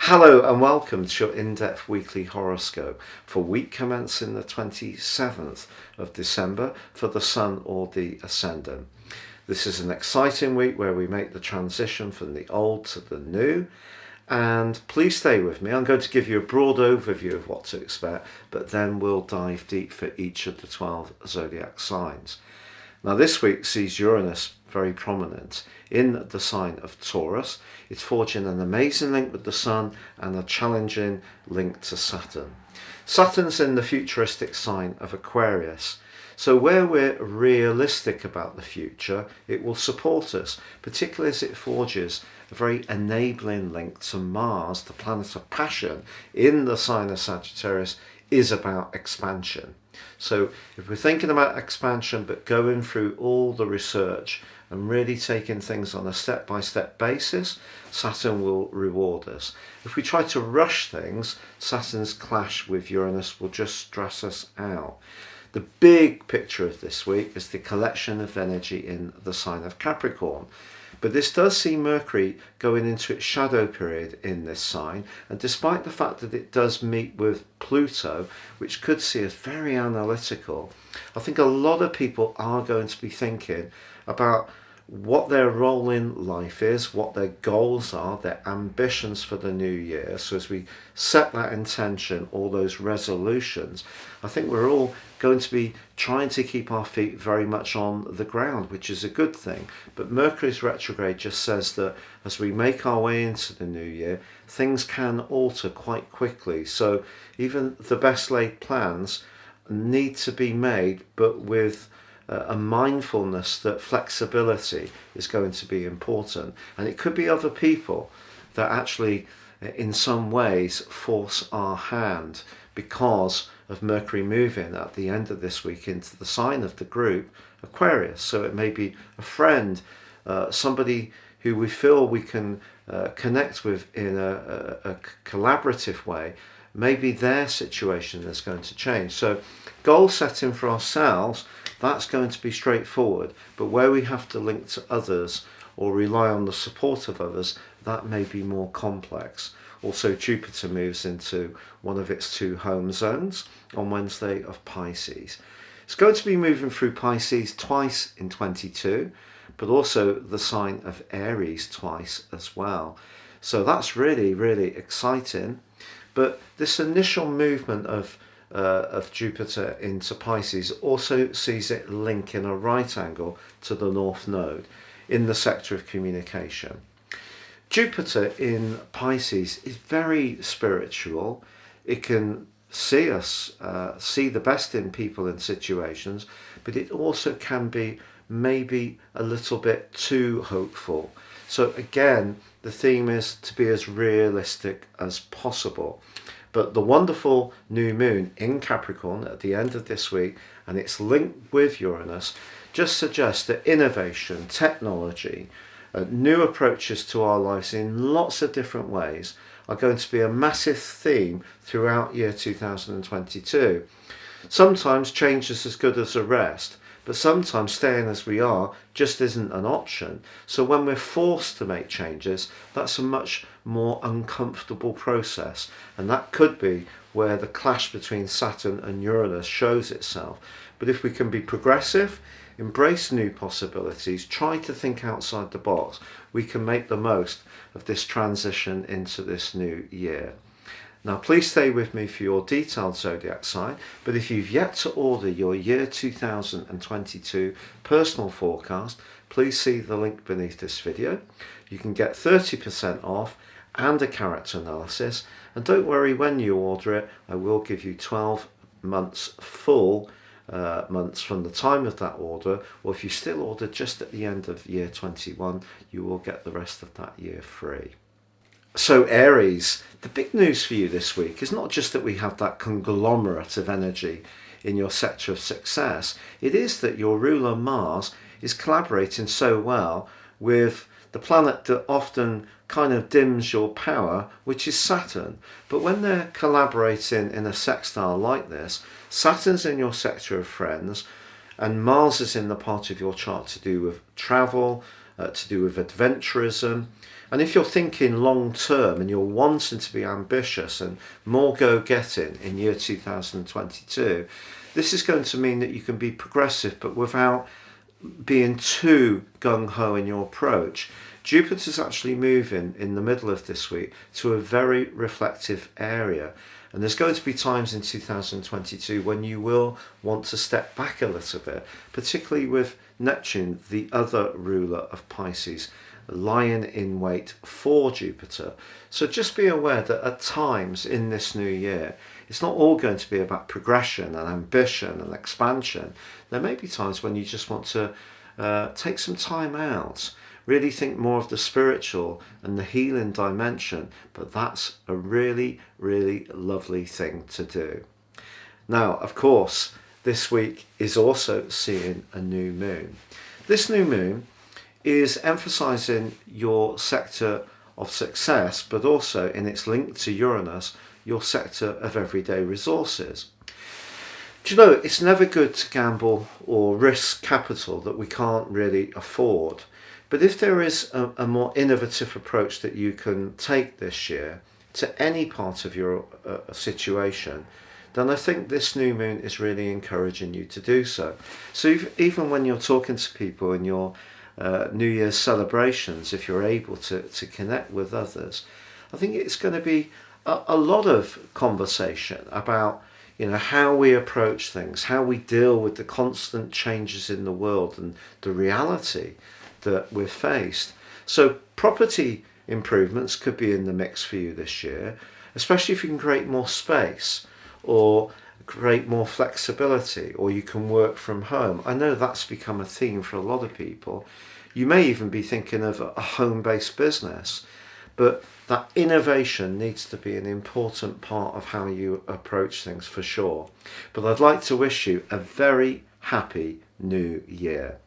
Hello and welcome to your in-depth weekly horoscope for week commencing the 27th of December for the Sun or the Ascendant. This is an exciting week where we make the transition from the old to the new. And please stay with me. I'm going to give you a broad overview of what to expect, but then we'll dive deep for each of the 12 zodiac signs. Now this week sees Uranus very prominent in the sign of Taurus. It's forging an amazing link with the Sun and a challenging link to Saturn. Saturn's in the futuristic sign of Aquarius. So where we're realistic about the future, it will support us, particularly as it forges a very enabling link to Mars, the planet of passion, in the sign of Sagittarius, is about expansion. So if we're thinking about expansion but going through all the research and really taking things on a step-by-step basis, Saturn will reward us. If we try to rush things, Saturn's clash with Uranus will just stress us out. The big picture of this week is the collection of energy in the sign of Capricorn. But this does see Mercury going into its shadow period in this sign, and despite the fact that it does meet with Pluto, which could see us very analytical, I think a lot of people are going to be thinking about what their role in life is, what their goals are, their ambitions for the new year. So as we set that intention, all those resolutions, I think we're all going to be trying to keep our feet very much on the ground, which is a good thing. But Mercury's retrograde just says that as we make our way into the new year, things can alter quite quickly. So even the best laid plans need to be made, but with a mindfulness that flexibility is going to be important. And it could be other people that actually in some ways force our hand because of Mercury moving at the end of this week into the sign of the group Aquarius. So it may be a friend, somebody who we feel we can connect with in a collaborative way. Maybe their situation is going to change. So goal setting for ourselves, that's going to be straightforward, but where we have to link to others or rely on the support of others, that may be more complex. Also, Jupiter moves into one of its two home zones on Wednesday of Pisces. It's going to be moving through Pisces twice in 22, but also the sign of Aries twice as well. So that's really, really exciting. But this initial movement of Jupiter into Pisces also sees it link in a right angle to the North Node in the sector of communication. Jupiter in Pisces is very spiritual. It can see us, see the best in people and situations, but it also can be maybe a little bit too hopeful. So again, the theme is to be as realistic as possible. But the wonderful new moon in Capricorn at the end of this week and its link with Uranus just suggests that innovation, technology, new approaches to our lives in lots of different ways are going to be a massive theme throughout year 2022. Sometimes change is as good as a rest, but sometimes staying as we are just isn't an option. So when we're forced to make changes, that's a much more uncomfortable process. And that could be where the clash between Saturn and Uranus shows itself. But if we can be progressive, embrace new possibilities, try to think outside the box, we can make the most of this transition into this new year. Now please stay with me for your detailed zodiac sign, but if you've yet to order your year 2022 personal forecast, please see the link beneath this video. You can get 30% off and a character analysis, and don't worry, when you order it, I will give you 12 months full months from the time of that order, or if you still order just at the end of year 21, you will get the rest of that year free. So Aries, the big news for you this week is not just that we have that conglomerate of energy in your sector of success, it is that your ruler Mars is collaborating so well with the planet that often kind of dims your power, which is Saturn. But when they're collaborating in a sextile like this, Saturn's in your sector of friends and Mars is in the part of your chart to do with travel, to do with adventurism. And if you're thinking long term and you're wanting to be ambitious and more go-getting in year 2022, this is going to mean that you can be progressive but without being too gung-ho in your approach. Jupiter's actually moving in the middle of this week to a very reflective area. And there's going to be times in 2022 when you will want to step back a little bit, particularly with Neptune, the other ruler of Pisces, lying in wait for Jupiter. So just be aware that at times in this new year, it's not all going to be about progression and ambition and expansion. There may be times when you just want to take some time out, really think more of the spiritual and the healing dimension, but that's a really, really lovely thing to do. Now, of course, this week is also seeing a new moon. This new moon is emphasizing your sector of success, but also in its link to Uranus, your sector of everyday resources. Do you know, it's never good to gamble or risk capital that we can't really afford. But if there is a more innovative approach that you can take this year to any part of your situation, then I think this new moon is really encouraging you to do so. So even when you're talking to people in your New Year's celebrations, if you're able to connect with others, I think it's going to be a lot of conversation about how we approach things, how we deal with the constant changes in the world and the reality that we're faced. So property improvements could be in the mix for you this year, especially if you can create more space or create more flexibility, or you can work from home. I know that's become a theme for a lot of people. You may even be thinking of a home-based business, but that innovation needs to be an important part of how you approach things for sure. But I'd like to wish you a very happy new year.